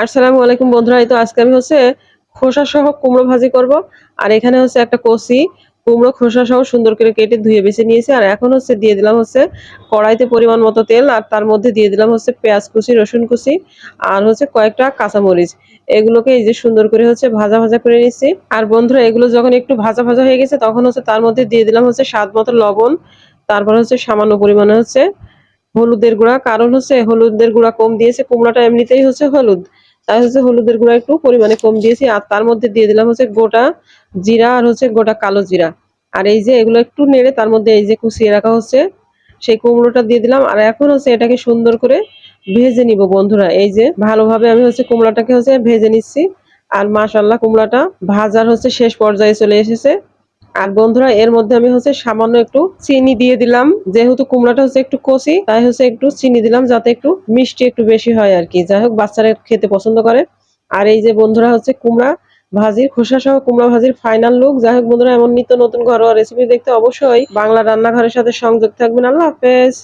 আসসালামু আলাইকুম বন্ধুরা। এই তো আজকে আমি খোসা সহ কুমড়ো ভাজি করব। আর এখানে একটা কচি কুমড়ো খোসা সহ সুন্দর করে কেটে ধুয়ে বেছে নিয়েছি। আর এখন দিয়ে দিলাম কড়াইতে পরিমাণ মতো তেল, আর তার মধ্যে দিয়ে দিলাম পেঁয়াজ কুচি, রসুন কুচি, আর কয়েকটা কাঁচামরিচ। এগুলোকে এই যে সুন্দর করে ভাজা ভাজা করে নিচ্ছি। আর বন্ধুরা, এগুলো যখন একটু ভাজা ভাজা হয়ে গেছে তখন তার মধ্যে দিয়ে দিলাম স্বাদ মতো লবণ। তারপর সামান্য পরিমাণে হলুদের গুঁড়া, কারণ হলুদের গুঁড়া কম দিয়েছে, কুমড়াটা এমনিতেই হলুদ, তাই হলুদের গুঁড়া একটু পরিমাণে কম দিয়েছি। আর তার মধ্যে দিয়ে দিলাম গোটা জিরা, আর গোটা কালো জিরা। আর এই যে এগুলো একটু নেড়ে তার মধ্যে এই যে কুচিয়ে রাখা সেই কুমড়োটা দিয়ে দিলাম। আর এখন এটাকে সুন্দর করে ভেজে নিব বন্ধুরা। এই যে ভালোভাবে আমি কুমড়াটাকে ভেজে নিচ্ছি। আর মাশাআল্লাহ, কুমড়াটা ভাজার শেষ পর্যায়ে চলে এসেছে। আর বন্ধুরা, এর মধ্যে আমি সামান্য একটু চিনি দিয়ে দিলাম। যেহেতু কুমড়াটা একটু কচি, তাই একটু চিনি দিলাম যাতে একটু মিষ্টি একটু বেশি হয় আর কি। যাই হোক, বাচ্চারা খেতে পছন্দ করে। আর এই যে বন্ধুরা, কুমড়া ভাজির খোসা সহ কুমড়া ভাজির ফাইনাল লুক। যাই হোক বন্ধুরা, এমন নিত্য নতুন ঘরোয়া রেসিপি দেখতে অবশ্যই বাংলা রান্নাঘরের সাথে সংযুক্ত থাকবেন। আল্লাহ হাফেজ।